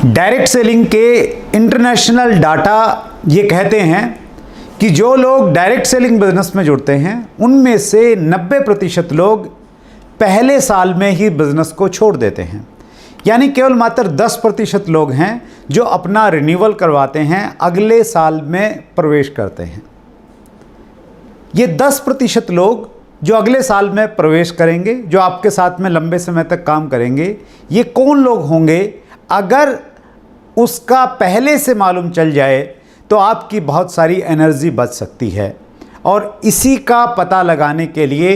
Direct selling के international data ये कहते हैं कि जो लोग डायरेक्ट सेलिंग बिजनेस में जुड़ते हैं उनमें से 90% लोग पहले साल में ही बिजनेस को छोड़ देते हैं। यानी केवल मात्र 10% लोग हैं जो अपना रिन्यूअल करवाते हैं, अगले साल में प्रवेश करते हैं। ये 10% लोग जो अगले साल में प्रवेश करेंगे, जो आपके साथ में लंबे समय तक काम करेंगे, ये कौन लोग होंगे? अगर उसका पहले से मालूम चल जाए तो आपकी बहुत सारी एनर्जी बच सकती है। और इसी का पता लगाने के लिए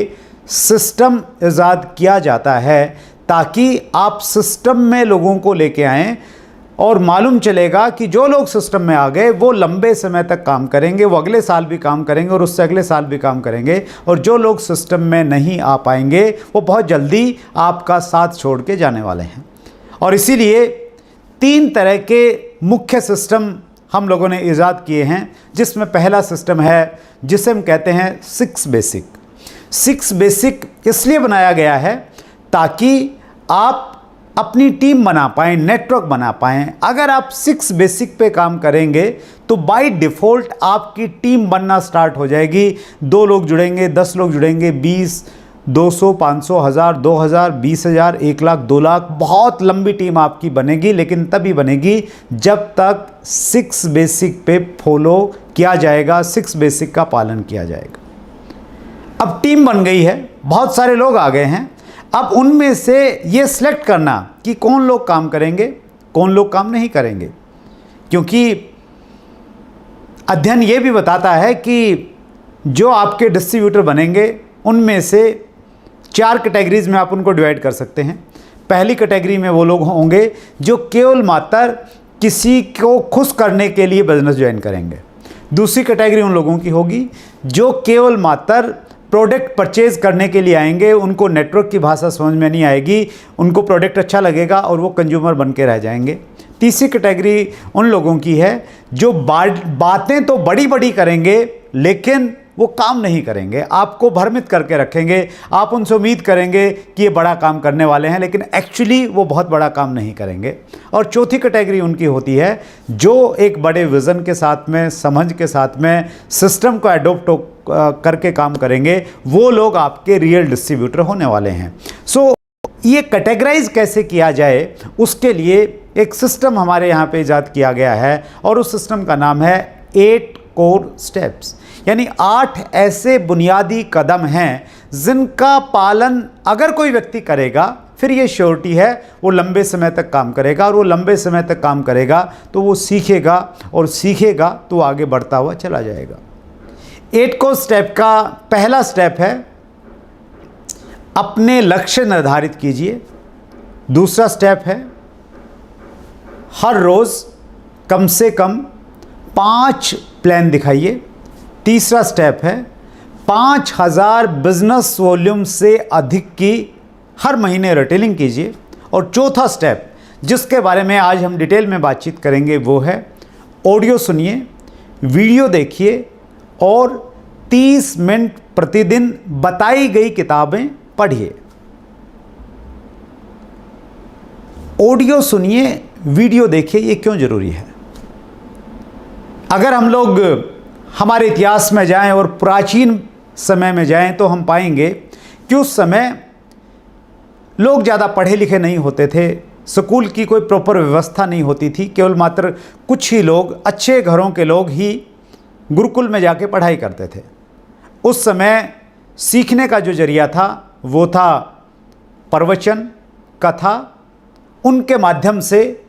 सिस्टम इजाद किया जाता है, ताकि आप सिस्टम में लोगों को लेके आएं और मालूम चलेगा कि जो लोग सिस्टम में आ गए वो लंबे समय तक काम करेंगे, वो अगले साल भी काम करेंगे और उससे अगले साल भी काम करेंगे। और जो लोग सिस्टम में नहीं आ पाएंगे वो बहुत जल्दी आपका साथ छोड़ के जाने वाले हैं। और इसीलिए 3 तरह के मुख्य सिस्टम हम लोगों ने ईजाद किए हैं, जिसमें पहला सिस्टम है जिसे हम कहते हैं 6 बेसिक। 6 बेसिक इसलिए बनाया गया है ताकि आप अपनी टीम बना पाएँ, नेटवर्क बना पाएँ। अगर आप 6 बेसिक पे काम करेंगे तो बाय डिफ़ॉल्ट आपकी टीम बनना स्टार्ट हो जाएगी। 2 लोग जुड़ेंगे, 10 लोग जुड़ेंगे, 20, 200, 500, 1000, 2000, 20,000, 1 लाख, 2 लाख, बहुत लंबी टीम आपकी बनेगी। लेकिन तभी बनेगी जब तक 6 बेसिक पे फॉलो किया जाएगा, 6 बेसिक का पालन किया जाएगा। अब टीम बन गई है, बहुत सारे लोग आ गए हैं। अब उनमें से ये सिलेक्ट करना कि कौन लोग काम करेंगे, कौन लोग काम नहीं करेंगे, क्योंकि अध्ययन ये भी बताता है कि जो आपके डिस्ट्रीब्यूटर बनेंगे उनमें से 4 कैटेगरीज में आप उनको डिवाइड कर सकते हैं। पहली कैटेगरी में वो लोग होंगे जो केवल मात्र किसी को खुश करने के लिए बिजनेस ज्वाइन करेंगे। दूसरी कैटेगरी उन लोगों की होगी जो केवल मात्र प्रोडक्ट परचेज करने के लिए आएंगे, उनको नेटवर्क की भाषा समझ में नहीं आएगी, उनको प्रोडक्ट अच्छा लगेगा और वो कंज्यूमर बन के रह जाएंगे। तीसरी कैटेगरी उन लोगों की है जो बातें तो बड़ी बड़ी करेंगे लेकिन वो काम नहीं करेंगे, आपको भ्रमित करके रखेंगे। आप उनसे उम्मीद करेंगे कि ये बड़ा काम करने वाले हैं, लेकिन एक्चुअली वो बहुत बड़ा काम नहीं करेंगे। और चौथी कैटेगरी उनकी होती है जो एक बड़े विज़न के साथ में, समझ के साथ में, सिस्टम को एडोप्ट करके काम करेंगे। वो लोग आपके रियल डिस्ट्रीब्यूटर होने वाले हैं। सो ये कैटेगराइज कैसे किया जाए, उसके लिए एक सिस्टम हमारे यहाँ पे ईजाद किया गया है और उस सिस्टम का नाम है 8 कोर स्टेप्स। यानी 8 ऐसे बुनियादी कदम हैं जिनका पालन अगर कोई व्यक्ति करेगा, फिर ये श्योरिटी है वो लंबे समय तक काम करेगा। और वो लंबे समय तक काम करेगा तो वो सीखेगा, और सीखेगा तो आगे बढ़ता हुआ चला जाएगा। 8 कोर स्टेप का पहला स्टेप है अपने लक्ष्य निर्धारित कीजिए। दूसरा स्टेप है हर रोज़ कम से कम 5 प्लान दिखाइए। तीसरा स्टेप है 5000 बिजनेस वॉल्यूम से अधिक की हर महीने रिटेलिंग कीजिए। और चौथा स्टेप जिसके बारे में आज हम डिटेल में बातचीत करेंगे वो है ऑडियो सुनिए, वीडियो देखिए और 30 मिनट प्रतिदिन बताई गई किताबें पढ़िए। ऑडियो सुनिए, वीडियो देखिए, ये क्यों ज़रूरी है? अगर हम लोग हमारे इतिहास में जाएं और प्राचीन समय में जाएं तो हम पाएंगे कि उस समय लोग ज़्यादा पढ़े लिखे नहीं होते थे, स्कूल की कोई प्रॉपर व्यवस्था नहीं होती थी। केवल मात्र कुछ ही लोग, अच्छे घरों के लोग ही गुरुकुल में जाके पढ़ाई करते थे। उस समय सीखने का जो जरिया था वो था प्रवचन, कथा। उनके माध्यम से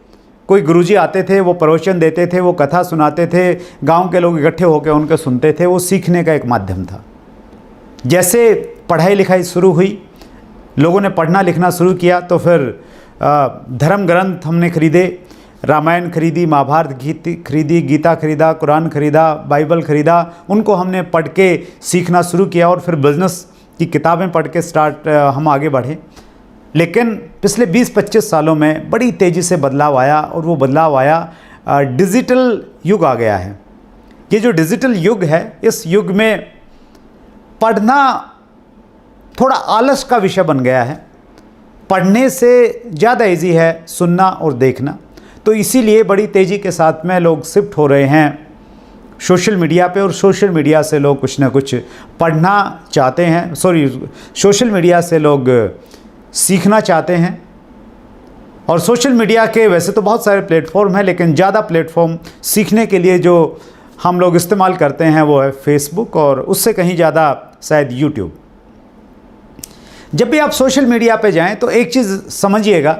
कोई गुरुजी आते थे, वो प्रवचन देते थे, वो कथा सुनाते थे, गांव के लोग इकट्ठे होकर उनके सुनते थे। वो सीखने का एक माध्यम था। जैसे पढ़ाई लिखाई शुरू हुई, लोगों ने पढ़ना लिखना शुरू किया, तो फिर धर्म ग्रंथ हमने खरीदे, रामायण खरीदी, महाभारत खरीदी, गीता खरीदा, कुरान खरीदा, बाइबल खरीदा। उनको हमने पढ़ के सीखना शुरू किया और फिर बिज़नेस की किताबें पढ़ के हम आगे बढ़े। लेकिन पिछले 20-25 सालों में बड़ी तेज़ी से बदलाव आया, और वो बदलाव आया डिजिटल युग आ गया है। ये जो डिजिटल युग है, इस युग में पढ़ना थोड़ा आलस का विषय बन गया है। पढ़ने से ज़्यादा इजी है सुनना और देखना। तो इसीलिए बड़ी तेज़ी के साथ में लोग शिफ्ट हो रहे हैं सोशल मीडिया पे, और सोशल मीडिया से लोग कुछ ना कुछ पढ़ना चाहते हैं, सोशल मीडिया से लोग सीखना चाहते हैं। और सोशल मीडिया के वैसे तो बहुत सारे प्लेटफॉर्म हैं, लेकिन ज़्यादा प्लेटफॉर्म सीखने के लिए जो हम लोग इस्तेमाल करते हैं वो है फेसबुक, और उससे कहीं ज़्यादा शायद यूट्यूब। जब भी आप सोशल मीडिया पे जाएं तो एक चीज़ समझिएगा,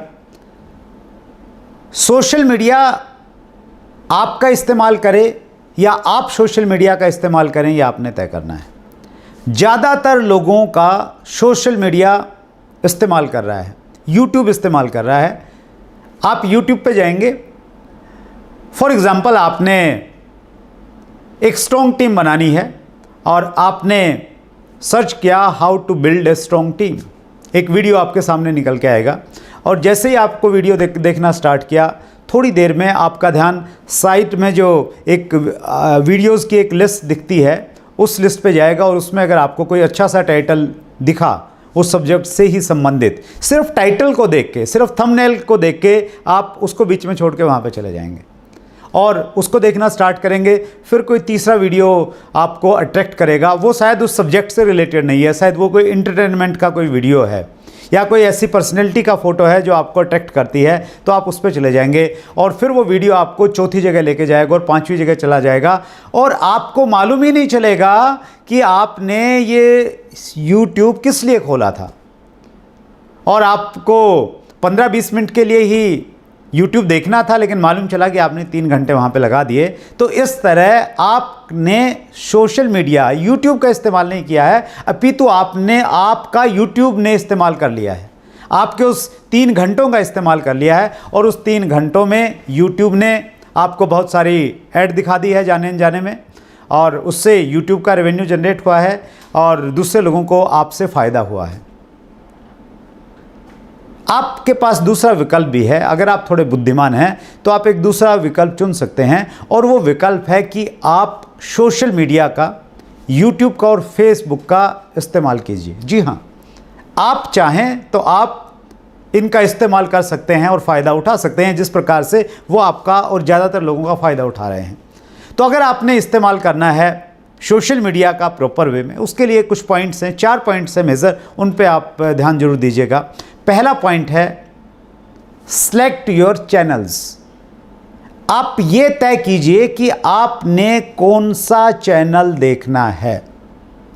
सोशल मीडिया आपका इस्तेमाल करे या आप सोशल मीडिया का इस्तेमाल करें, ये आपने तय करना है। ज़्यादातर लोगों का सोशल मीडिया इस्तेमाल कर रहा है, यूट्यूब इस्तेमाल कर रहा है। आप यूट्यूब पे जाएंगे, फॉर एग्ज़ाम्पल आपने एक स्ट्रॉन्ग टीम बनानी है और आपने सर्च किया how to build a strong team, एक वीडियो आपके सामने निकल के आएगा, और जैसे ही आपको वीडियो देखना स्टार्ट किया, थोड़ी देर में आपका ध्यान साइट में जो एक वीडियोस की एक लिस्ट दिखती है उस लिस्ट पे जाएगा, और उसमें अगर आपको कोई अच्छा सा टाइटल दिखा उस सब्जेक्ट से ही संबंधित, सिर्फ टाइटल को देख के, सिर्फ थंबनेल को देख के आप उसको बीच में छोड़ के वहाँ पे चले जाएंगे और उसको देखना स्टार्ट करेंगे। फिर कोई तीसरा वीडियो आपको अट्रैक्ट करेगा, वो शायद उस सब्जेक्ट से रिलेटेड नहीं है, शायद वो कोई इंटरटेनमेंट का कोई वीडियो है या कोई ऐसी पर्सनैलिटी का फ़ोटो है जो आपको अट्रैक्ट करती है, तो आप उस पर चले जाएंगे और फिर वो वीडियो आपको चौथी जगह लेके जाएगा और पांचवी जगह चला जाएगा, और आपको मालूम ही नहीं चलेगा कि आपने ये YouTube किस लिए खोला था। और आपको 15-20 मिनट के लिए ही YouTube देखना था, लेकिन मालूम चला कि आपने 3 घंटे वहाँ पे लगा दिए। तो इस तरह आपने सोशल मीडिया YouTube का इस्तेमाल नहीं किया है, अपितु आपने आपका YouTube ने इस्तेमाल कर लिया है, आपके उस 3 घंटों का इस्तेमाल कर लिया है, और उस 3 घंटों में YouTube ने आपको बहुत सारी ऐड दिखा दी है जाने अनजाने में, और उससे YouTube का रेवेन्यू जनरेट हुआ है और दूसरे लोगों को आपसे फ़ायदा हुआ है। आपके पास दूसरा विकल्प भी है, अगर आप थोड़े बुद्धिमान हैं तो आप एक दूसरा विकल्प चुन सकते हैं, और वो विकल्प है कि आप सोशल मीडिया का, YouTube का और Facebook का इस्तेमाल कीजिए। जी हाँ, आप चाहें तो आप इनका इस्तेमाल कर सकते हैं और फ़ायदा उठा सकते हैं, जिस प्रकार से वो आपका और ज़्यादातर लोगों का फ़ायदा उठा रहे हैं। तो अगर आपने इस्तेमाल करना है सोशल मीडिया का प्रॉपर वे में, उसके लिए कुछ पॉइंट्स हैं, 4 पॉइंट्स हैं मेजर, उन पे आप ध्यान जरूर दीजिएगा। पहला पॉइंट है सेलेक्ट योर चैनल्स। आप ये तय कीजिए कि आपने कौन सा चैनल देखना है।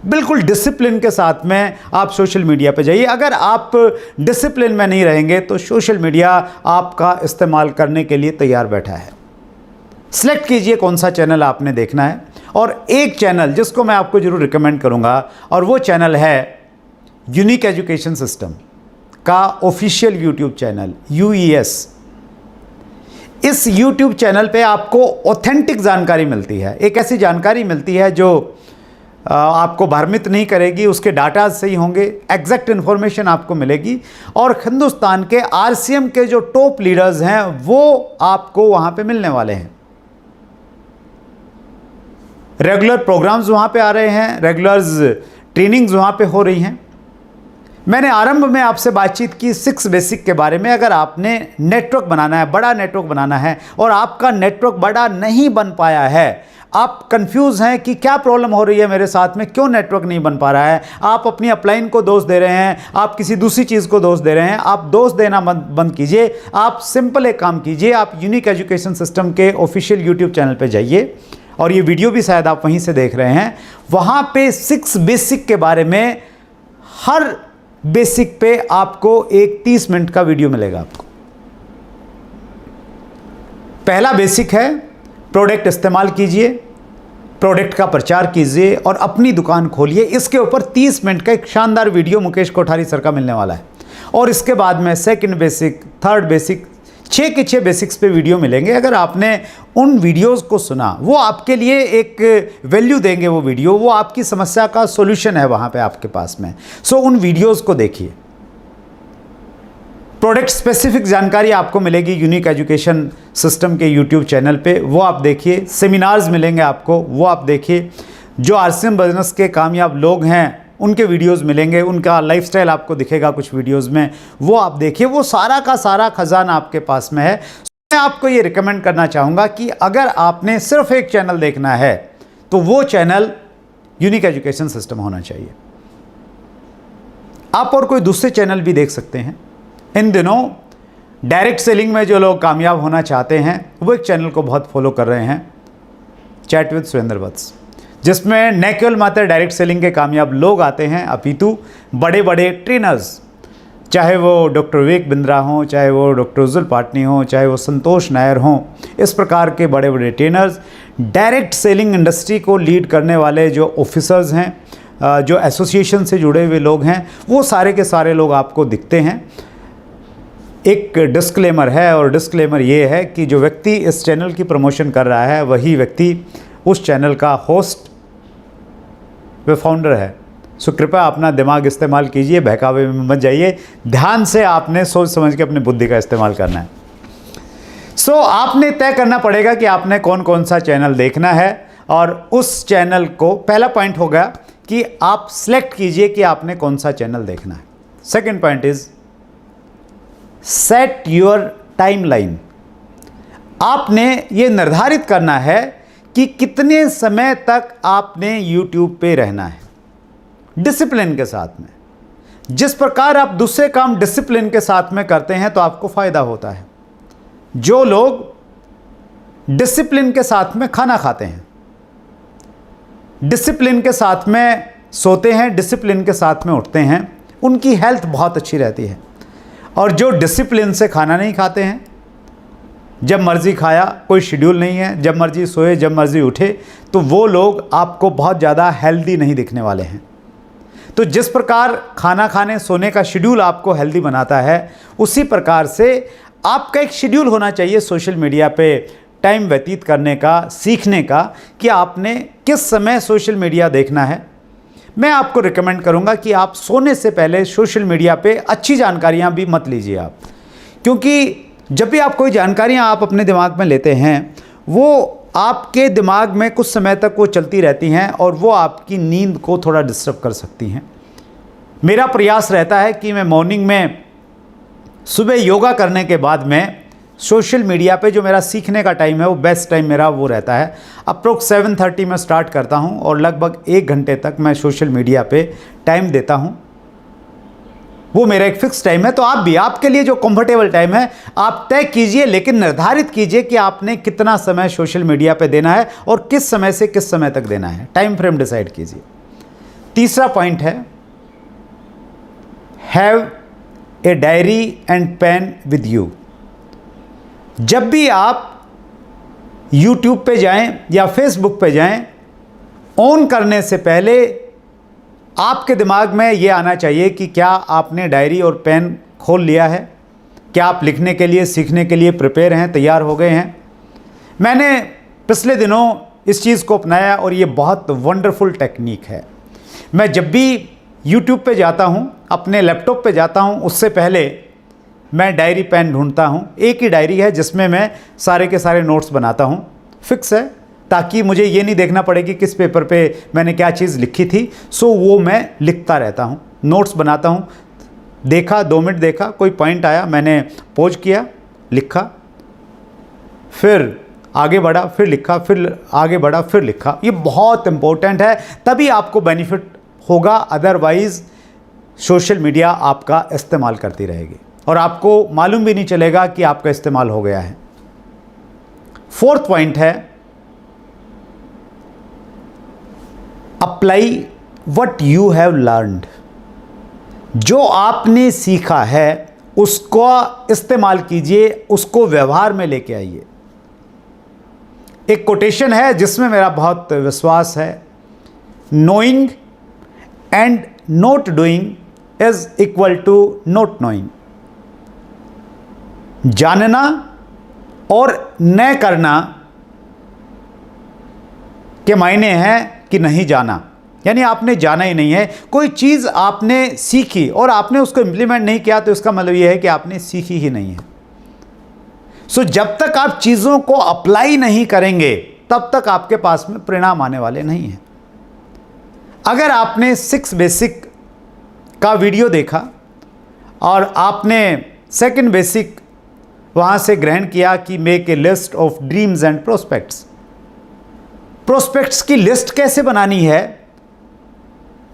बिल्कुल डिसिप्लिन के साथ में आप सोशल मीडिया पे जाइए। अगर आप डिसिप्लिन में नहीं रहेंगे तो सोशल मीडिया आपका इस्तेमाल करने के लिए तैयार बैठा है। सेलेक्ट कीजिए कौन सा चैनल आपने देखना है, और एक चैनल जिसको मैं आपको जरूर रिकमेंड करूंगा, और वो चैनल है यूनिक एजुकेशन सिस्टम का ऑफिशियल यूट्यूब चैनल UES। इस यूट्यूब चैनल पे आपको ऑथेंटिक जानकारी मिलती है, एक ऐसी जानकारी मिलती है जो आपको भ्रमित नहीं करेगी, उसके डाटा सही होंगे, एग्जैक्ट इन्फॉर्मेशन आपको मिलेगी, और हिंदुस्तान के RCM के जो टॉप लीडर्स हैं वो आपको वहाँ पे मिलने वाले हैं। रेगुलर प्रोग्राम्स वहाँ पे आ रहे हैं, रेगुलर ट्रेनिंग्स वहाँ पे हो रही हैं। मैंने आरंभ में आपसे बातचीत की 6 बेसिक के बारे में। अगर आपने नेटवर्क बनाना है, बड़ा नेटवर्क बनाना है, और आपका नेटवर्क बड़ा नहीं बन पाया है, आप कंफ्यूज हैं कि क्या प्रॉब्लम हो रही है मेरे साथ में, क्यों नेटवर्क नहीं बन पा रहा है, आप अपनी अपलाइन को दोष दे रहे हैं, आप किसी दूसरी चीज़ को दोष दे रहे हैं, आप दोष देना बंद कीजिए। आप सिंपल एक काम कीजिए, आप यूनिक एजुकेशन सिस्टम के ऑफिशियल यूट्यूब चैनल पर जाइए, और ये वीडियो भी शायद आप वहीं से देख रहे हैं। वहाँ पे 6 बेसिक के बारे में, हर बेसिक पे आपको एक 30 मिनट का वीडियो मिलेगा आपको। पहला बेसिक है प्रोडक्ट इस्तेमाल कीजिए, प्रोडक्ट का प्रचार कीजिए और अपनी दुकान खोलिए। इसके ऊपर 30 मिनट का एक शानदार वीडियो मुकेश कोठारी सर का मिलने वाला है। और इसके बाद में सेकंड बेसिक, थर्ड बेसिक, 6 के 6 बेसिक्स पे वीडियो मिलेंगे। अगर आपने उन वीडियोस को सुना, वो आपके लिए एक वैल्यू देंगे। वो वीडियो, वो आपकी समस्या का सॉल्यूशन है वहाँ पे आपके पास में। सो उन वीडियोस को देखिए। प्रोडक्ट स्पेसिफिक जानकारी आपको मिलेगी यूनिक एजुकेशन सिस्टम के यूट्यूब चैनल पे, वो आप देखिए। सेमिनार्स मिलेंगे आपको, वो आप देखिए। जो RCM बिजनेस के कामयाब लोग हैं उनके वीडियोस मिलेंगे, उनका लाइफस्टाइल आपको दिखेगा कुछ वीडियोस में, वो आप देखिए। वो सारा का सारा खजाना आपके पास में है। मैं आपको ये रिकमेंड करना चाहूँगा कि अगर आपने सिर्फ एक चैनल देखना है तो वो चैनल यूनिक एजुकेशन सिस्टम होना चाहिए। आप और कोई दूसरे चैनल भी देख सकते हैं। इन दिनों डायरेक्ट सेलिंग में जो लोग कामयाब होना चाहते हैं वो एक चैनल को बहुत फॉलो कर रहे हैं, चैट विद सुरेंद्र वत्स, जिसमें न केवल मात्र डायरेक्ट सेलिंग के कामयाब लोग आते हैं अपितु बड़े बड़े ट्रेनर्स, चाहे वो डॉक्टर विवेक बिंद्रा हों, चाहे वो डॉक्टर उज्जवल पाटनी हों, चाहे वो संतोष नायर हों, इस प्रकार के बड़े बड़े ट्रेनर्स, डायरेक्ट सेलिंग इंडस्ट्री को लीड करने वाले जो ऑफिसर्स हैं, जो एसोसिएशन से जुड़े हुए लोग हैं, वो सारे के सारे लोग आपको दिखते हैं। एक डिस्क्लेमर है, और डिस्क्लेमर ये है कि जो व्यक्ति इस चैनल की प्रमोशन कर रहा है वही व्यक्ति उस चैनल का होस्ट व फाउंडर है। सो कृपया अपना दिमाग इस्तेमाल कीजिए, बहकावे में मत जाइए, ध्यान से आपने सोच समझ के अपनी बुद्धि का इस्तेमाल करना है। सो आपने तय करना पड़ेगा कि आपने कौन कौन सा चैनल देखना है, और उस चैनल को, पहला पॉइंट हो गया कि आप सिलेक्ट कीजिए कि आपने कौन सा चैनल देखना है। Second point is set your timeline. आपने ये निर्धारित करना है कि कितने समय तक आपने यूट्यूब पे रहना है, डिसिप्लिन के साथ में। जिस प्रकार आप दूसरे काम डिसिप्लिन के साथ में करते हैं तो आपको फायदा होता है। जो लोग डिसिप्लिन के साथ में खाना खाते हैं, डिसिप्लिन के साथ में सोते हैं, डिसिप्लिन के साथ में उठते हैं, उनकी हेल्थ बहुत अच्छी रहती है। और जो डिसिप्लिन से खाना नहीं खाते हैं, जब मर्ज़ी खाया, कोई शेड्यूल नहीं है, जब मर्ज़ी सोए जब मर्ज़ी उठे, तो वो लोग आपको बहुत ज़्यादा हेल्दी नहीं दिखने वाले हैं। तो जिस प्रकार खाना खाने सोने का शेड्यूल आपको हेल्दी बनाता है, उसी प्रकार से आपका एक शेड्यूल होना चाहिए सोशल मीडिया पे टाइम व्यतीत करने का, सीखने का, कि आपने किस समय सोशल मीडिया देखना है। मैं आपको रिकमेंड करूंगा कि आप सोने से पहले सोशल मीडिया पे अच्छी जानकारियां भी मत लीजिए आप, क्योंकि जब भी आप कोई जानकारियां आप अपने दिमाग में लेते हैं, वो आपके दिमाग में कुछ समय तक वो चलती रहती हैं और वो आपकी नींद को थोड़ा डिस्टर्ब कर सकती हैं। मेरा प्रयास रहता है कि मैं मॉर्निंग में सुबह योगा करने के बाद में सोशल मीडिया पे जो मेरा सीखने का टाइम है, वो बेस्ट टाइम मेरा वो रहता है। अप्रोक्स 7:30 में स्टार्ट करता हूँ और लगभग 1 घंटे तक मैं सोशल मीडिया पे टाइम देता हूँ। वो मेरा एक फिक्स टाइम है। तो आप भी, आपके लिए जो कंफर्टेबल टाइम है आप तय कीजिए, लेकिन निर्धारित कीजिए कि आपने कितना समय सोशल मीडिया पे देना है और किस समय से किस समय तक देना है। टाइम फ्रेम डिसाइड कीजिए। तीसरा पॉइंट है, have a diary and pen with you. जब भी आप YouTube पे जाएं या Facebook पे जाएं, ऑन करने से पहले आपके दिमाग में ये आना चाहिए कि क्या आपने डायरी और पेन खोल लिया है, क्या आप लिखने के लिए, सीखने के लिए प्रिपेयर हैं, तैयार हो गए हैं। मैंने पिछले दिनों इस चीज़ को अपनाया और ये बहुत वंडरफुल टेक्निक है। मैं जब भी YouTube पे जाता हूँ, अपने लैपटॉप पे जाता हूँ, उससे पहले मैं डायरी पेन ढूंढता हूँ। एक ही डायरी है जिसमें मैं सारे के सारे नोट्स बनाता हूँ, फिक्स है, ताकि मुझे ये नहीं देखना पड़े कि किस पेपर पे मैंने क्या चीज़ लिखी थी। सो वो मैं लिखता रहता हूँ, नोट्स बनाता हूँ। देखा, 2 मिनट देखा, कोई पॉइंट आया, मैंने पॉज किया, लिखा, फिर आगे बढ़ा, फिर लिखा, फिर आगे बढ़ा, फिर लिखा। ये बहुत इंपॉर्टेंट है, तभी आपको बेनिफिट होगा, अदरवाइज़ सोशल मीडिया आपका इस्तेमाल करती रहेगी और आपको मालूम भी नहीं चलेगा कि आपका इस्तेमाल हो गया है। फोर्थ पॉइंट है, apply what you have learned. जो आपने सीखा है उसको इस्तेमाल कीजिए, उसको व्यवहार में लेके आइए। एक कोटेशन है जिसमें मेरा बहुत विश्वास है, knowing and not doing is equal to not knowing. जानना और न करना के मायने हैं कि नहीं जाना, यानी आपने जाना ही नहीं है। कोई चीज़ आपने सीखी और आपने उसको इम्प्लीमेंट नहीं किया तो इसका मतलब यह है कि आपने सीखी ही नहीं है। सो जब तक आप चीज़ों को अप्लाई नहीं करेंगे तब तक आपके पास में परिणाम आने वाले नहीं हैं। अगर आपने 6 बेसिक का वीडियो देखा और आपने 2nd बेसिक वहाँ से ग्रहण किया कि make a list of dreams and prospects. Prospects की लिस्ट कैसे बनानी है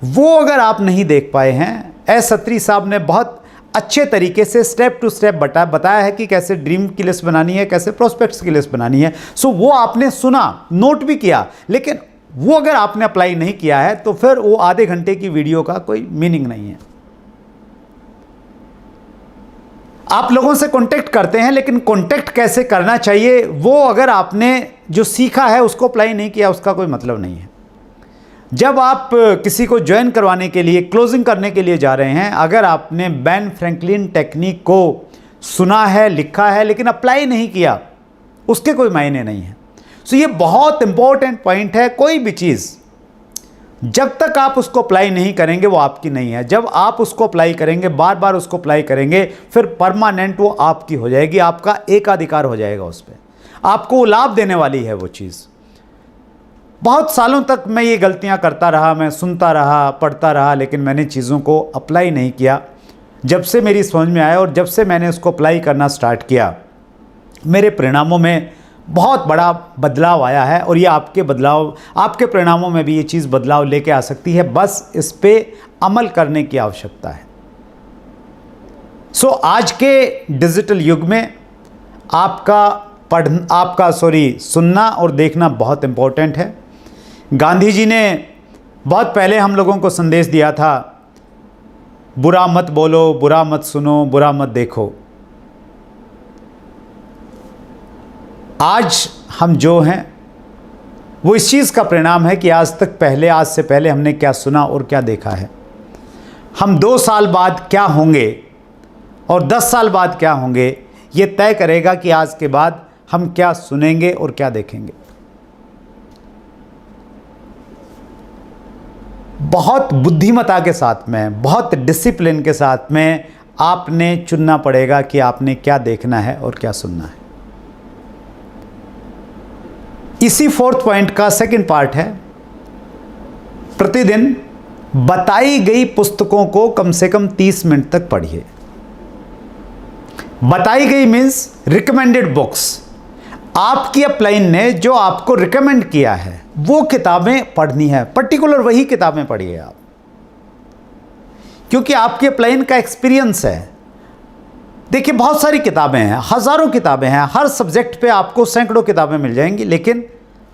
वो अगर आप नहीं देख पाए हैं, एस अत्री साहब ने बहुत अच्छे तरीके से स्टेप टू स्टेप बताया है कि कैसे ड्रीम की लिस्ट बनानी है, कैसे प्रोस्पेक्ट्स की लिस्ट बनानी है। सो वो आपने सुना, नोट भी किया, लेकिन वो अगर आपने अप्लाई नहीं किया है तो फिर वो आधे घंटे की वीडियो का कोई मीनिंग नहीं है। आप लोगों से कांटेक्ट करते हैं, लेकिन कांटेक्ट कैसे करना चाहिए वो अगर आपने जो सीखा है उसको अप्लाई नहीं किया, उसका कोई मतलब नहीं है। जब आप किसी को ज्वाइन करवाने के लिए, क्लोजिंग करने के लिए जा रहे हैं, अगर आपने बेन फ्रैंकलिन टेक्निक को सुना है, लिखा है, लेकिन अप्लाई नहीं किया, उसके कोई मायने नहीं है। सो ये बहुत इंपॉर्टेंट पॉइंट है। कोई भी चीज़ जब तक आप उसको अप्लाई नहीं करेंगे वो आपकी नहीं है। जब आप उसको अप्लाई करेंगे, बार बार उसको अप्लाई करेंगे, फिर परमानेंट वो आपकी हो जाएगी, आपका एकाधिकार हो जाएगा उस पर, आपको लाभ देने वाली है वो चीज़। बहुत सालों तक मैं ये गलतियां करता रहा, मैं सुनता रहा, पढ़ता रहा, लेकिन मैंने चीज़ों को अप्लाई नहीं किया। जब से मेरी समझ में आया और जब से मैंने उसको अप्लाई करना स्टार्ट किया, मेरे परिणामों में बहुत बड़ा बदलाव आया है। और ये आपके परिणामों में भी ये चीज़ बदलाव लेके आ सकती है, बस इस पे अमल करने की आवश्यकता है। सो आज के डिजिटल युग में आपका सुनना और देखना बहुत इंपॉर्टेंट है। गांधी जी ने बहुत पहले हम लोगों को संदेश दिया था, बुरा मत बोलो, बुरा मत सुनो, बुरा मत देखो। आज हम जो हैं वो इस चीज़ का परिणाम है कि आज से पहले हमने क्या सुना और क्या देखा है। हम 2 साल बाद क्या होंगे और 10 साल बाद क्या होंगे, ये तय करेगा कि आज के बाद हम क्या सुनेंगे और क्या देखेंगे। बहुत बुद्धिमता के साथ में, बहुत डिसिप्लिन के साथ में आपने चुनना पड़ेगा कि आपने क्या देखना है और क्या सुनना है। इसी 4th पॉइंट का सेकंड पार्ट है, प्रतिदिन बताई गई पुस्तकों को कम से कम 30 मिनट तक पढ़िए। बताई गई मीन्स रिकमेंडेड बुक्स। आपकी अपलाइन ने जो आपको रिकमेंड किया है वो किताबें पढ़नी है, पर्टिकुलर वही किताबें पढ़िए आप, क्योंकि आपके अपलाइन का एक्सपीरियंस है। देखिए बहुत सारी किताबें हैं, हज़ारों किताबें हैं, हर सब्जेक्ट पे आपको सैकड़ों किताबें मिल जाएंगी, लेकिन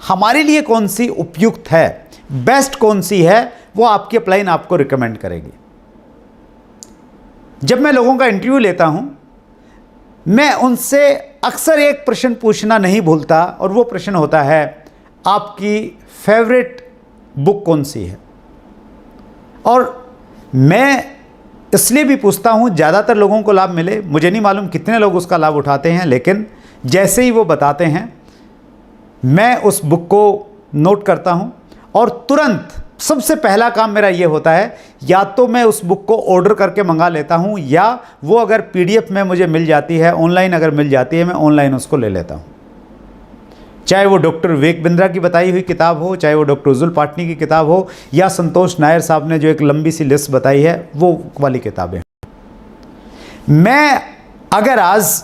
हमारे लिए कौन सी उपयुक्त है, बेस्ट कौन सी है, वो आपकी अपलाइन आपको रिकमेंड करेगी। जब मैं लोगों का इंटरव्यू लेता हूं, मैं उनसे अक्सर एक प्रश्न पूछना नहीं भूलता, और वो प्रश्न होता है, आपकी फेवरेट बुक कौन सी है। और मैं इसलिए भी पूछता हूँ ज़्यादातर लोगों को लाभ मिले। मुझे नहीं मालूम कितने लोग उसका लाभ उठाते हैं, लेकिन जैसे ही वो बताते हैं मैं उस बुक को नोट करता हूँ, और तुरंत सबसे पहला काम मेरा ये होता है, या तो मैं उस बुक को ऑर्डर करके मंगा लेता हूँ, या वो अगर PDF में मुझे मिल जाती है, ऑनलाइन अगर मिल जाती है, मैं ऑनलाइन उसको ले लेता हूँ। चाहे वो डॉक्टर विवेक बिंद्रा की बताई हुई किताब हो, चाहे वो डॉक्टर उज्जुल पाटनी की किताब हो, या संतोष नायर साहब ने जो एक लंबी सी लिस्ट बताई है वो वाली किताबें। मैं अगर आज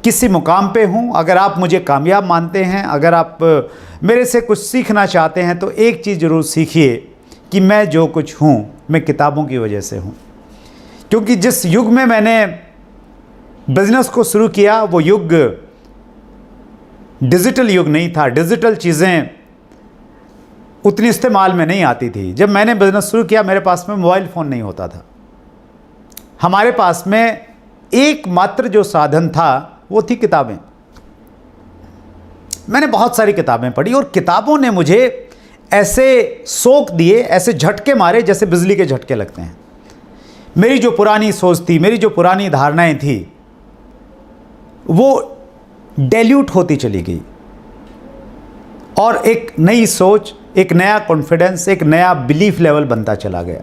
किसी मुकाम पे हूँ, अगर आप मुझे कामयाब मानते हैं, अगर आप मेरे से कुछ सीखना चाहते हैं, तो एक चीज़ ज़रूर सीखिए कि मैं जो कुछ हूँ मैं किताबों की वजह से हूँ। क्योंकि जिस युग में मैंने बिजनेस को शुरू किया वो युग डिजिटल युग नहीं था। डिजिटल चीज़ें उतनी इस्तेमाल में नहीं आती थी। जब मैंने बिजनेस शुरू किया मेरे पास में मोबाइल फ़ोन नहीं होता था। हमारे पास में एकमात्र जो साधन था वो थी किताबें। मैंने बहुत सारी किताबें पढ़ी, और किताबों ने मुझे ऐसे सोख दिए, ऐसे झटके मारे जैसे बिजली के झटके लगते हैं। मेरी जो पुरानी सोच थी, मेरी जो पुरानी धारणाएं थी, वो डाइल्यूट होती चली गई, और एक नई सोच, एक नया कॉन्फिडेंस, एक नया बिलीफ लेवल बनता चला गया।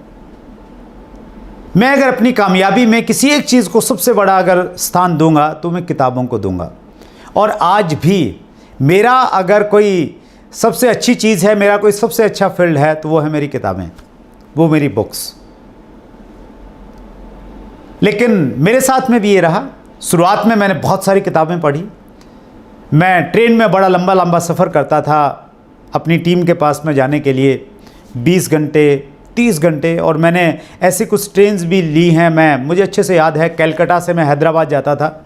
मैं अगर अपनी कामयाबी में किसी एक चीज़ को सबसे बड़ा अगर स्थान दूंगा तो मैं किताबों को दूंगा। और आज भी मेरा अगर कोई सबसे अच्छी चीज़ है, मेरा कोई सबसे अच्छा फील्ड है, तो वो है मेरी किताबें, वो मेरी बुक्स। लेकिन मेरे साथ में भी ये रहा शुरुआत में मैंने बहुत सारी किताबें पढ़ी। मैं ट्रेन में बड़ा लंबा लंबा सफ़र करता था अपनी टीम के पास में जाने के लिए, 20 घंटे 30 घंटे। और मैंने ऐसी कुछ ट्रेन्स भी ली हैं। मुझे अच्छे से याद है, कलकत्ता से मैं हैदराबाद जाता था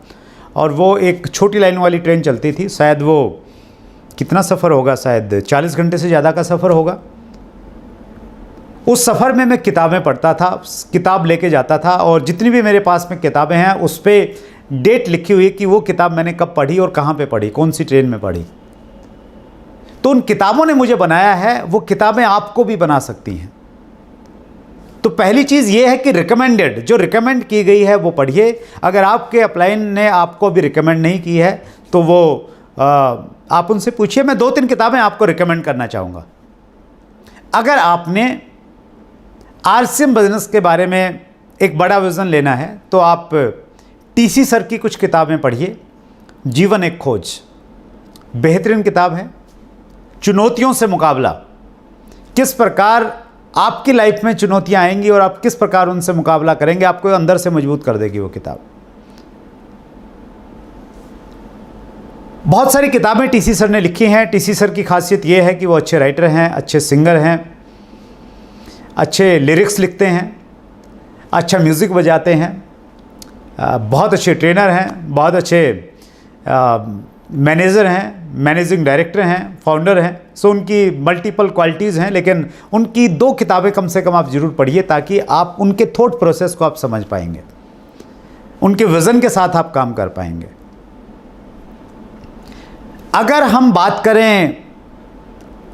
और वो एक छोटी लाइन वाली ट्रेन चलती थी। शायद वो कितना सफ़र होगा, शायद 40 घंटे से ज़्यादा का सफ़र होगा। उस सफ़र में मैं किताबें पढ़ता था, किताब लेके जाता था और जितनी भी मेरे पास में किताबें हैं उस पर डेट लिखी हुई है कि वो किताब मैंने कब पढ़ी और कहाँ पे पढ़ी, कौन सी ट्रेन में पढ़ी। तो उन किताबों ने मुझे बनाया है, वो किताबें आपको भी बना सकती हैं। तो पहली चीज़ ये है कि रिकमेंडेड, जो रिकमेंड की गई है वो पढ़िए। अगर आपके अपलाइन ने आपको भी रिकमेंड नहीं की है तो वो आप उनसे पूछिए। मैं 2-3 किताबें आपको रिकमेंड करना चाहूँगा। अगर आपने RCM बिजनेस के बारे में एक बड़ा विज़न लेना है तो आप TC सर की कुछ किताबें पढ़िए। जीवन एक खोज बेहतरीन किताब है। चुनौतियों से मुकाबला, किस प्रकार आपकी लाइफ में चुनौतियां आएंगी और आप किस प्रकार उनसे मुकाबला करेंगे, आपको अंदर से मजबूत कर देगी वो किताब। बहुत सारी किताबें TC सर ने लिखी हैं। TC सर की खासियत ये है कि वो अच्छे राइटर हैं, अच्छे सिंगर हैं, अच्छे लिरिक्स लिखते हैं, अच्छा म्यूज़िक बजाते हैं, बहुत अच्छे ट्रेनर हैं, बहुत अच्छे मैनेजर हैं, मैनेजिंग डायरेक्टर हैं, फाउंडर हैं। सो उनकी मल्टीपल क्वालिटीज़ हैं, लेकिन उनकी 2 किताबें कम से कम आप ज़रूर पढ़िए ताकि आप उनके थॉट प्रोसेस को आप समझ पाएंगे, उनके विज़न के साथ आप काम कर पाएंगे। अगर हम बात करें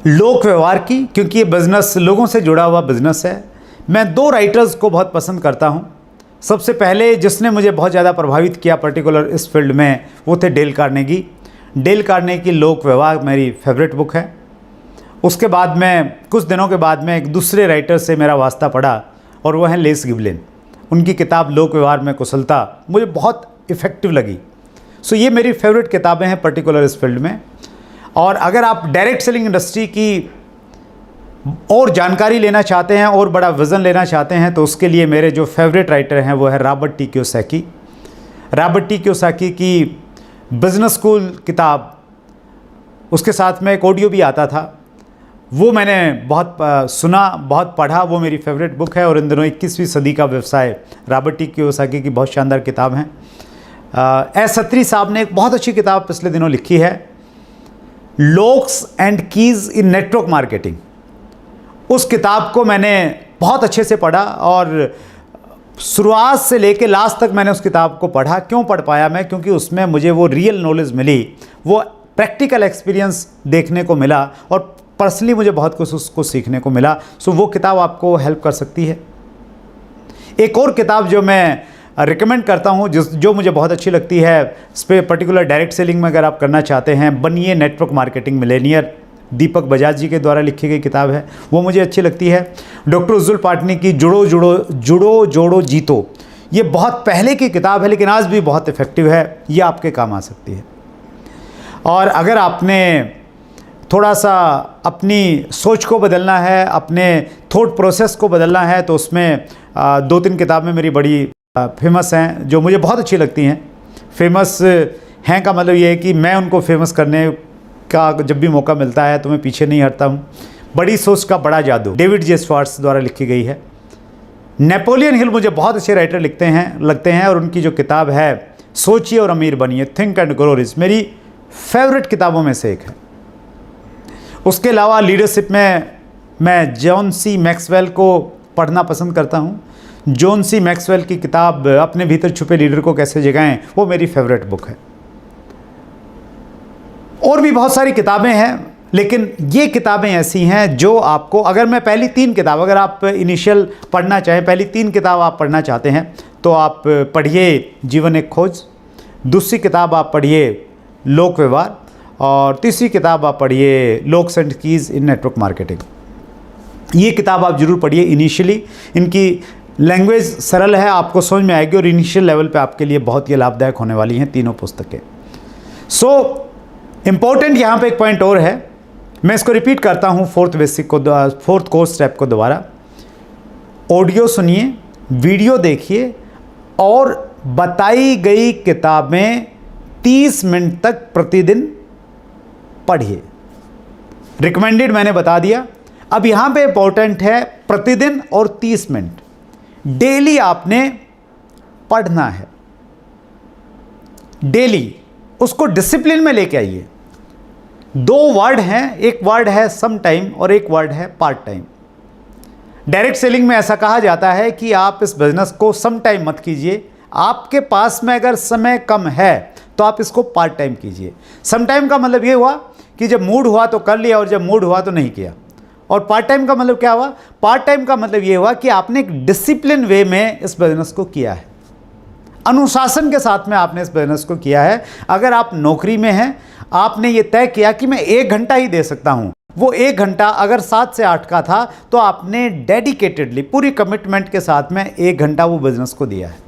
लोक व्यवहार की, क्योंकि ये बिज़नेस लोगों से जुड़ा हुआ बिज़नेस है, मैं 2 राइटर्स को बहुत पसंद करता हूँ। सबसे पहले जिसने मुझे बहुत ज़्यादा प्रभावित किया पर्टिकुलर इस फील्ड में, वो थे डेल कार्नेगी। डेल कार्नेगी लोक व्यवहार मेरी फेवरेट बुक है। उसके बाद में कुछ दिनों के बाद में एक दूसरे राइटर से मेरा वास्ता पड़ा और वो हैं लेस गिबलिन। उनकी किताब लोक व्यवहार में कुशलता मुझे बहुत इफ़ेक्टिव लगी। सो ये मेरी फेवरेट किताबें हैं पर्टिकुलर इस फील्ड में। और अगर आप डायरेक्ट सेलिंग इंडस्ट्री की और जानकारी लेना चाहते हैं और बड़ा विज़न लेना चाहते हैं तो उसके लिए मेरे जो फेवरेट राइटर हैं वो है Robert T Kiyosaki. Robert T Kiyosaki की बिज़नेस स्कूल किताब, उसके साथ में एक ऑडियो भी आता था, वो मैंने बहुत सुना, बहुत पढ़ा। वो मेरी फेवरेट बुक है। और इन दिनों 21वीं सदी का व्यवसाय रॉबर्ट टी कियोसाकी की बहुत शानदार किताब है। एस सत्री साहब ने एक बहुत अच्छी किताब पिछले दिनों लिखी है, locks and keys in network marketing. उस किताब को मैंने बहुत अच्छे से पढ़ा और शुरुआत से लेकर लास्ट तक मैंने उस किताब को पढ़ा। क्यों पढ़ पाया मैं? क्योंकि उसमें मुझे वो रियल नॉलेज मिली, वो प्रैक्टिकल एक्सपीरियंस देखने को मिला और पर्सनली मुझे बहुत कुछ उसको सीखने को मिला। सो वो किताब आपको हेल्प कर सकती है। एक और किताब जो मैं रिकमेंड करता हूँ, जो मुझे बहुत अच्छी लगती है, इस पर पर्टिकुलर डायरेक्ट सेलिंग में अगर आप करना चाहते हैं, बनिए नेटवर्क मार्केटिंग मिलेनियर, दीपक बजाज जी के द्वारा लिखी गई किताब है, वो मुझे अच्छी लगती है। डॉक्टर उज्जुल पाटनी की जुड़ो जोड़ो जीतो, ये बहुत पहले की किताब है लेकिन आज भी बहुत इफ़ेक्टिव है, ये आपके काम आ सकती है। और अगर आपने थोड़ा सा अपनी सोच को बदलना है, अपने थॉट प्रोसेस को बदलना है, तो उसमें 2-3 किताबें मेरी बड़ी फेमस हैं जो मुझे बहुत अच्छी लगती हैं। फेमस हैं का मतलब ये है कि मैं उनको फेमस करने का जब भी मौका मिलता है तो मैं पीछे नहीं हटता हूँ। बड़ी सोच का बड़ा जादू, डेविड जे स्वार्ट्स द्वारा लिखी गई है। नेपोलियन हिल मुझे बहुत अच्छे राइटर लगते हैं और उनकी जो किताब है सोचिए और अमीर बनिए, थिंक एंड ग्रो रिच, मेरी फेवरेट किताबों में से एक है। उसके अलावा लीडरशिप में मैं जॉन सी मैक्सवेल को पढ़ना पसंद करता हूँ। जॉन सी मैक्सवेल की किताब अपने भीतर छुपे लीडर को कैसे जगाएं, वो मेरी फेवरेट बुक है। और भी बहुत सारी किताबें हैं लेकिन ये किताबें ऐसी हैं जो आपको, अगर मैं पहली 3 किताब, अगर आप इनिशियल पढ़ना चाहें, पहली 3 किताब आप पढ़ना चाहते हैं तो आप पढ़िए जीवन एक खोज, दूसरी किताब आप पढ़िए लोक व्यवहार और तीसरी किताब आप पढ़िए locks and keys in network marketing. ये किताब आप ज़रूर पढ़िए। इनिशियली इनकी लैंग्वेज सरल है, आपको समझ में आएगी और इनिशियल लेवल पे आपके लिए बहुत ही लाभदायक होने वाली हैं तीनों पुस्तकें। सो इम्पोर्टेंट यहाँ पे एक पॉइंट और है, मैं इसको रिपीट करता हूँ, 4th कोर्स स्टेप को दोबारा। ऑडियो सुनिए, वीडियो देखिए और बताई गई किताबें 30 मिनट तक प्रतिदिन पढ़िए। रिकमेंडेड मैंने बता दिया। अब यहां पे इंपॉर्टेंट है प्रतिदिन और 30 मिनट डेली आपने पढ़ना है। डेली उसको डिसिप्लिन में लेके आइए। 2 वर्ड हैं, एक वर्ड है सम टाइम और एक वर्ड है पार्ट टाइम। डायरेक्ट सेलिंग में ऐसा कहा जाता है कि आप इस बिजनेस को सम टाइम मत कीजिए। आपके पास में अगर समय कम है तो आप इसको पार्ट टाइम कीजिए। सम टाइम का मतलब ये हुआ कि जब मूड हुआ तो कर लिया और जब मूड हुआ तो नहीं किया। और पार्ट टाइम का मतलब क्या हुआ? पार्ट टाइम का मतलब ये हुआ कि आपने एक डिसिप्लिन वे में इस बिजनेस को किया है, अनुशासन के साथ में आपने इस बिजनेस को किया है। अगर आप नौकरी में हैं, आपने ये तय किया कि मैं 1 घंटा ही दे सकता हूं, वो 1 घंटा अगर 7 से 8 का था तो आपने डेडिकेटेडली पूरी कमिटमेंट के साथ में 1 घंटा वो बिजनेस को दिया है।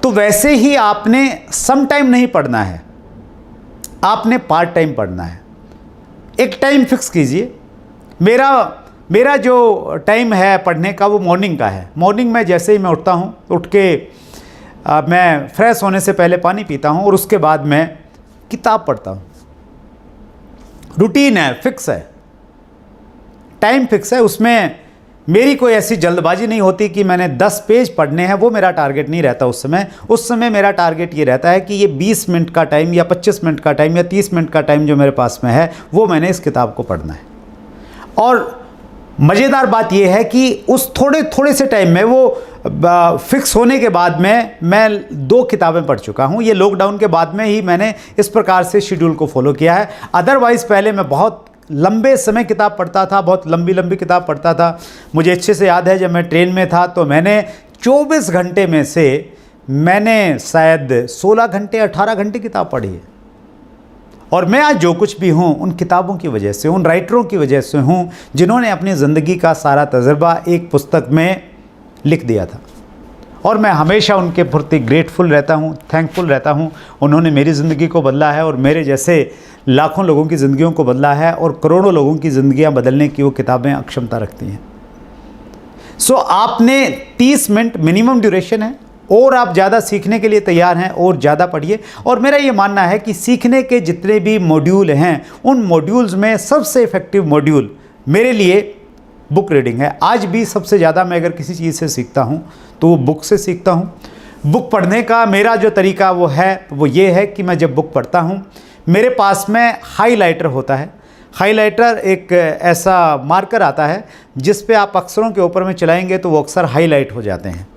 तो वैसे ही आपने सम टाइम नहीं पढ़ना है, आपने पार्ट टाइम पढ़ना है। एक टाइम फिक्स कीजिए। मेरा जो टाइम है पढ़ने का वो मॉर्निंग का है। मॉर्निंग में जैसे ही मैं उठता हूँ, उठ के मैं फ्रेश होने से पहले पानी पीता हूँ और उसके बाद मैं किताब पढ़ता हूँ। रूटीन है, फिक्स है, टाइम फिक्स है। उसमें मेरी कोई ऐसी जल्दबाजी नहीं होती कि मैंने 10 पेज पढ़ने हैं, वो मेरा टारगेट नहीं रहता उस समय मेरा टारगेट ये रहता है कि ये 20 मिनट का टाइम या 25 मिनट का टाइम या 30 मिनट का टाइम जो मेरे पास में है वो मैंने इस किताब को पढ़ना है। और मज़ेदार बात यह है कि उस थोड़े से टाइम में वो फिक्स होने के बाद में मैं 2 किताबें पढ़ चुका हूँ। ये लॉकडाउन के बाद में ही मैंने इस प्रकार से शेड्यूल को फॉलो किया है। अदरवाइज़ पहले मैं बहुत लंबे समय किताब पढ़ता था, बहुत लंबी किताब पढ़ता था। मुझे अच्छे से याद है जब मैं ट्रेन में था तो मैंने 24 घंटे में से मैंने शायद 16 घंटे 18 घंटे किताब पढ़ी है। और मैं आज जो कुछ भी हूँ उन किताबों की वजह से, उन राइटरों की वजह से हूँ जिन्होंने अपनी ज़िंदगी का सारा तजुर्बा एक पुस्तक में लिख दिया था। और मैं हमेशा उनके प्रति ग्रेटफुल रहता हूँ, थैंकफुल रहता हूँ। उन्होंने मेरी ज़िंदगी को बदला है और मेरे जैसे लाखों लोगों की ज़िंदगियों को बदला है और करोड़ों लोगों की ज़िंदगियाँ बदलने की वो किताबें अक्षमता रखती हैं। सो आपने 30 मिनट मिनिमम ड्यूरेशन है और आप ज़्यादा सीखने के लिए तैयार हैं और ज़्यादा पढ़िए। और मेरा ये मानना है कि सीखने के जितने भी मॉड्यूल हैं उन मॉड्यूल्स में सबसे इफ़ेक्टिव मॉड्यूल मेरे लिए बुक रीडिंग है। आज भी सबसे ज़्यादा मैं अगर किसी चीज़ से सीखता हूँ तो वो बुक से सीखता हूँ। बुक पढ़ने का मेरा जो तरीका वो ये है कि मैं जब बुक पढ़ता हूँ मेरे पास में हाइलाइटर होता है। हाइलाइटर एक ऐसा मार्कर आता है जिस पे आप अक्षरों के ऊपर में चलाएंगे तो वो अक्षर हाईलाइट हो जाते हैं।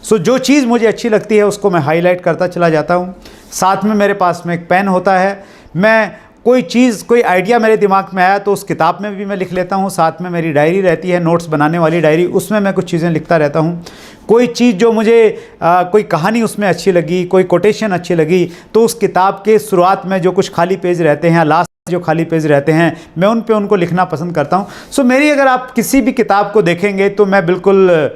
सो जो चीज़ मुझे अच्छी लगती है उसको मैं हाईलाइट करता चला जाता हूँ। साथ में मेरे पास में एक पेन होता है। मैं कोई आइडिया मेरे दिमाग में आया तो उस किताब में भी मैं लिख लेता हूँ। साथ में मेरी डायरी रहती है, नोट्स बनाने वाली डायरी, उसमें मैं कुछ चीज़ें लिखता रहता हूँ। कोई चीज़ जो मुझे कोई कहानी उसमें अच्छी लगी, कोई कोटेशन अच्छी लगी तो उस किताब के शुरुआत में जो कुछ खाली पेज रहते हैं, लास्ट जो खाली पेज रहते हैं, मैं उन पे उनको लिखना पसंद करता हूँ। सो मेरी अगर आप किसी भी किताब को देखेंगे तो मैं बिल्कुल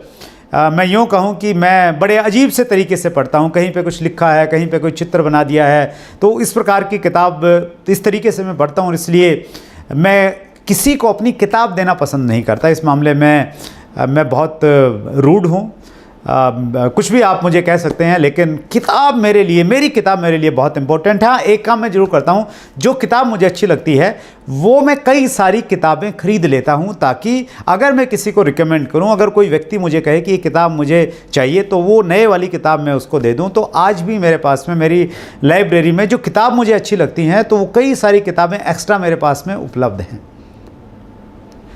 मैं यूँ कहूँ कि मैं बड़े अजीब से तरीके से पढ़ता हूँ। कहीं पे कुछ लिखा है, कहीं पे कोई चित्र बना दिया है, तो इस प्रकार की किताब इस तरीके से मैं पढ़ता हूँ। इसलिए मैं किसी को अपनी किताब देना पसंद नहीं करता। इस मामले में मैं बहुत रूड हूँ। कुछ भी आप मुझे कह सकते हैं, लेकिन मेरी किताब मेरे लिए बहुत इंपॉर्टेंट है। हाँ, एक काम मैं ज़रूर करता हूँ, जो किताब मुझे अच्छी लगती है वो मैं कई सारी किताबें खरीद लेता हूँ ताकि अगर मैं किसी को रिकमेंड करूँ, अगर कोई व्यक्ति मुझे कहे कि ये किताब मुझे चाहिए तो वो नए वाली किताब मैं उसको दे दूँ। तो आज भी मेरे पास में मेरी लाइब्रेरी में जो किताब मुझे अच्छी लगती हैं तो वो कई सारी किताबें एक्स्ट्रा मेरे पास में उपलब्ध हैं।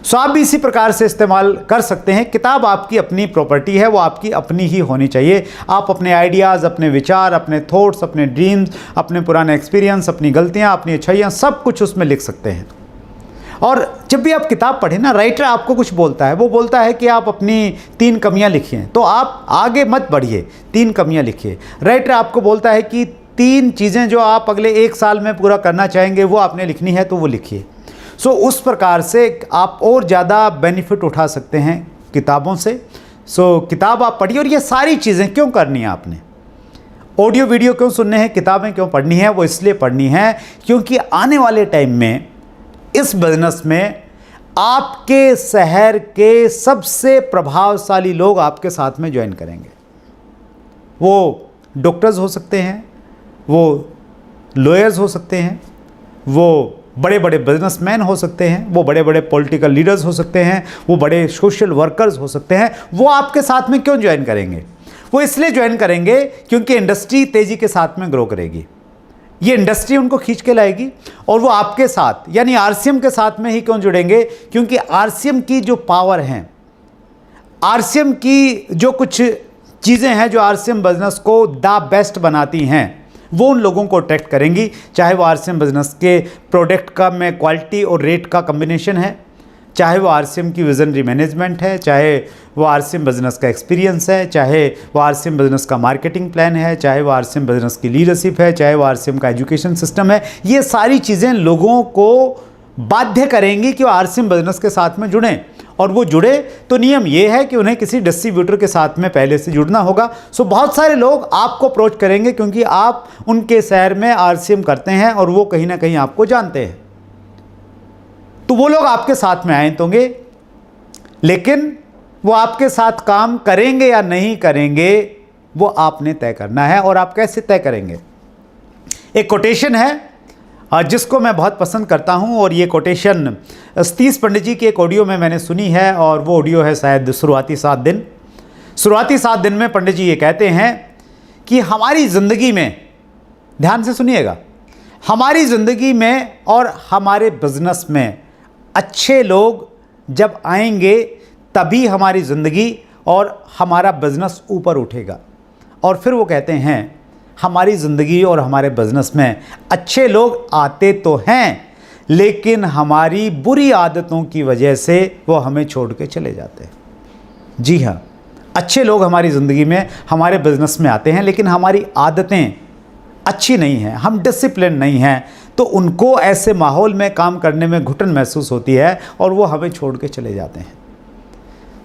सो आप भी इसी प्रकार से इस्तेमाल कर सकते हैं। किताब आपकी अपनी प्रॉपर्टी है, वो आपकी अपनी ही होनी चाहिए। आप अपने आइडियाज़, अपने विचार, अपने थॉट्स, अपने ड्रीम्स, अपने पुराने एक्सपीरियंस, अपनी गलतियाँ, अपनी अच्छाइयाँ, सब कुछ उसमें लिख सकते हैं। और जब भी आप किताब पढ़ें ना, राइटर आपको कुछ बोलता है, वो बोलता है कि आप अपनी 3 कमियाँ लिखिए, तो आप आगे मत बढ़िए, 3 कमियाँ लिखिए। राइटर आपको बोलता है कि 3 चीज़ें जो आप अगले 1 साल में पूरा करना चाहेंगे वो आपने लिखनी है, तो वो लिखिए। सो उस प्रकार से आप और ज़्यादा बेनिफिट उठा सकते हैं किताबों से। सो किताब आप पढ़िए। और ये सारी चीज़ें क्यों करनी है आपने? ऑडियो वीडियो क्यों सुनने हैं, किताबें क्यों पढ़नी है? वो इसलिए पढ़नी है क्योंकि आने वाले टाइम में इस बिजनेस में आपके शहर के सबसे प्रभावशाली लोग आपके साथ में ज्वाइन करेंगे। वो डॉक्टर्स हो सकते हैं, वो लॉयर्स हो सकते हैं, वो बड़े बड़े बिजनेसमैन हो सकते हैं, वो बड़े बड़े पॉलिटिकल लीडर्स हो सकते हैं, वो बड़े सोशल वर्कर्स हो सकते हैं। वो आपके साथ में क्यों ज्वाइन करेंगे? वो इसलिए ज्वाइन करेंगे क्योंकि इंडस्ट्री तेज़ी के साथ में ग्रो करेगी, ये इंडस्ट्री उनको खींच के लाएगी और वो आपके साथ यानी आरसीएम के साथ में ही क्यों जुड़ेंगे? क्योंकि आरसीएम की जो पावर हैं, आरसीएम की जो कुछ चीज़ें हैं जो आरसीएम बिजनेस को द बेस्ट बनाती हैं, वो उन लोगों को अट्रैक्ट करेंगी। चाहे वो आरसीएम बिजनेस के प्रोडक्ट का में क्वालिटी और रेट का कम्बिनेशन है, चाहे वो आरसीएम की विजनरी मैनेजमेंट है, चाहे वो आरसीएम बिजनेस का एक्सपीरियंस है, चाहे वो आरसीएम बिजनेस का मार्केटिंग प्लान है, चाहे वो आरसीएम बिजनेस की लीडरशिप है, चाहे वो आरसीएम का एजुकेशन सिस्टम है। ये सारी चीज़ें लोगों को बाध्य करेंगी कि वो आरसीएम बिजनेस के साथ में जुड़ें, और वो जुड़े तो नियम ये है कि उन्हें किसी डिस्ट्रीब्यूटर के साथ में पहले से जुड़ना होगा। सो बहुत सारे लोग आपको अप्रोच करेंगे क्योंकि आप उनके शहर में आरसीएम करते हैं और वो कहीं ना कहीं आपको जानते हैं, तो वो लोग आपके साथ में आए होंगे। लेकिन वो आपके साथ काम करेंगे या नहीं करेंगे वो आपने तय करना है। और आप कैसे तय करेंगे? एक कोटेशन है जिसको मैं बहुत पसंद करता हूं, और ये कोटेशन सतीश पंडित जी की एक ऑडियो में मैंने सुनी है, और वो ऑडियो है शायद शुरुआती 7 दिन। शुरुआती 7 दिन में पंडित जी ये कहते हैं कि हमारी ज़िंदगी में, ध्यान से सुनिएगा, हमारी ज़िंदगी में और हमारे बिजनेस में अच्छे लोग जब आएंगे तभी हमारी ज़िंदगी और हमारा बिजनेस ऊपर उठेगा। और फिर वो कहते हैं हमारी ज़िंदगी और हमारे बिजनेस में अच्छे लोग आते तो हैं, लेकिन हमारी बुरी आदतों की वजह से वो हमें छोड़ के चले जाते हैं। जी हाँ, अच्छे लोग हमारी ज़िंदगी में, हमारे बिजनेस में आते हैं, लेकिन हमारी आदतें अच्छी नहीं हैं, हम डिसिप्लिन नहीं हैं, तो उनको ऐसे माहौल में काम करने में घुटन महसूस होती है और वो हमें छोड़ के चले जाते हैं।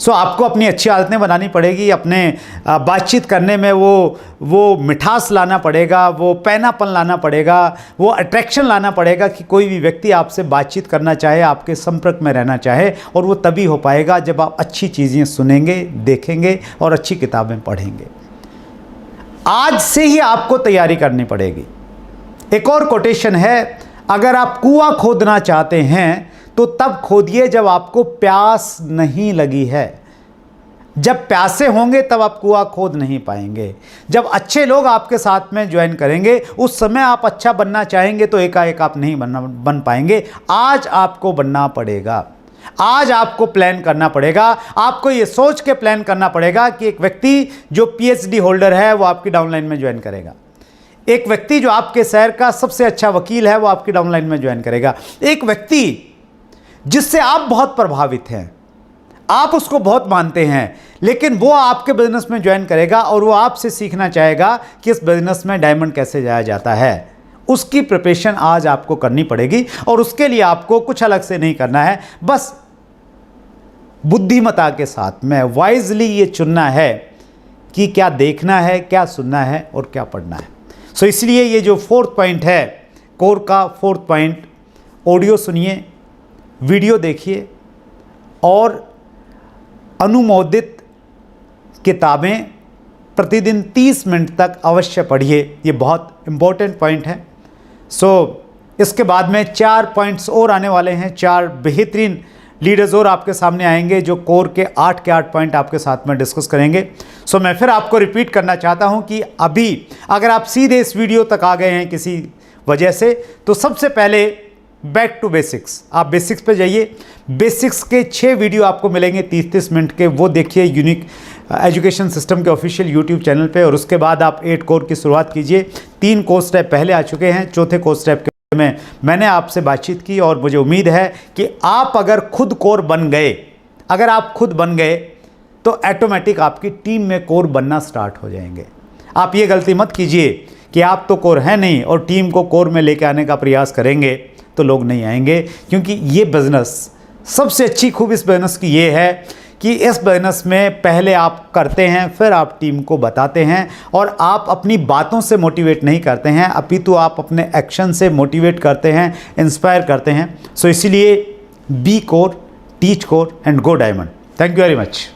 सो आपको अपनी अच्छी आदतें बनानी पड़ेगी, अपने बातचीत करने में वो मिठास लाना पड़ेगा, वो पैनापन लाना पड़ेगा, वो अट्रैक्शन लाना पड़ेगा कि कोई भी व्यक्ति आपसे बातचीत करना चाहे, आपके संपर्क में रहना चाहे। और वो तभी हो पाएगा जब आप अच्छी चीज़ें सुनेंगे, देखेंगे और अच्छी किताबें पढ़ेंगे। आज से ही आपको तैयारी करनी पड़ेगी। एक और कोटेशन है, अगर आप कुआं खोदना चाहते हैं तो तब खोदिए जब आपको प्यास नहीं लगी है। जब प्यासे होंगे तब आप कुआं खोद नहीं पाएंगे। जब अच्छे लोग आपके साथ में ज्वाइन करेंगे उस समय आप अच्छा बनना चाहेंगे तो एकाएक आप नहीं बन पाएंगे। आज आपको बनना पड़ेगा, आज आपको प्लान करना पड़ेगा। आपको ये सोच के प्लान करना पड़ेगा कि एक व्यक्ति जो पीएचडी होल्डर है वो आपकी डाउनलाइन में ज्वाइन करेगा, एक व्यक्ति जो आपके शहर का सबसे अच्छा वकील है वो आपकी डाउनलाइन में ज्वाइन करेगा, एक व्यक्ति जिससे आप बहुत प्रभावित हैं, आप उसको बहुत मानते हैं, लेकिन वो आपके बिजनेस में ज्वाइन करेगा और वो आपसे सीखना चाहेगा कि इस बिजनेस में डायमंड कैसे जाया जाता है। उसकी प्रिपरेशन आज आपको करनी पड़ेगी और उसके लिए आपको कुछ अलग से नहीं करना है, बस बुद्धिमता के साथ में वाइजली ये चुनना है कि क्या देखना है, क्या सुनना है और क्या पढ़ना है। सो इसलिए ये जो 4th पॉइंट है, कोर का 4th पॉइंट, ऑडियो सुनिए, वीडियो देखिए और अनुमोदित किताबें प्रतिदिन 30 मिनट तक अवश्य पढ़िए। ये बहुत इम्पोर्टेंट पॉइंट है। सो इसके बाद में 4 पॉइंट्स और आने वाले हैं, 4 बेहतरीन लीडर्स और आपके सामने आएंगे जो कोर के 8 पॉइंट आपके साथ में डिस्कस करेंगे। सो मैं फिर आपको रिपीट करना चाहता हूं कि अभी अगर आप सीधे इस वीडियो तक आ गए हैं किसी वजह से, तो सबसे पहले बैक टू बेसिक्स, आप बेसिक्स पे जाइए। बेसिक्स के 6 वीडियो आपको मिलेंगे 30-30 मिनट के, वो देखिए यूनिक एजुकेशन सिस्टम के ऑफिशियल यूट्यूब चैनल पे। और उसके बाद आप 8 कोर की शुरुआत कीजिए। 3 कोर्स स्टेप पहले आ चुके हैं, 4थे कोर्स स्टेप के में मैंने आपसे बातचीत की और मुझे उम्मीद है कि आप अगर खुद कोर बन गए, अगर आप खुद बन गए तो ऑटोमेटिक आपकी टीम में कोर बनना स्टार्ट हो जाएंगे। आप ये गलती मत कीजिए कि आप तो कोर हैं नहीं और टीम को कोर में लेके आने का प्रयास करेंगे तो लोग नहीं आएंगे, क्योंकि ये बिज़नेस, सबसे अच्छी खूब इस बिज़नेस की ये है कि इस बिज़नेस में पहले आप करते हैं, फिर आप टीम को बताते हैं और आप अपनी बातों से मोटिवेट नहीं करते हैं, अपितु आप अपने एक्शन से मोटिवेट करते हैं, इंस्पायर करते हैं। सो इसीलिए be core, teach core and go diamond. Thank you very much.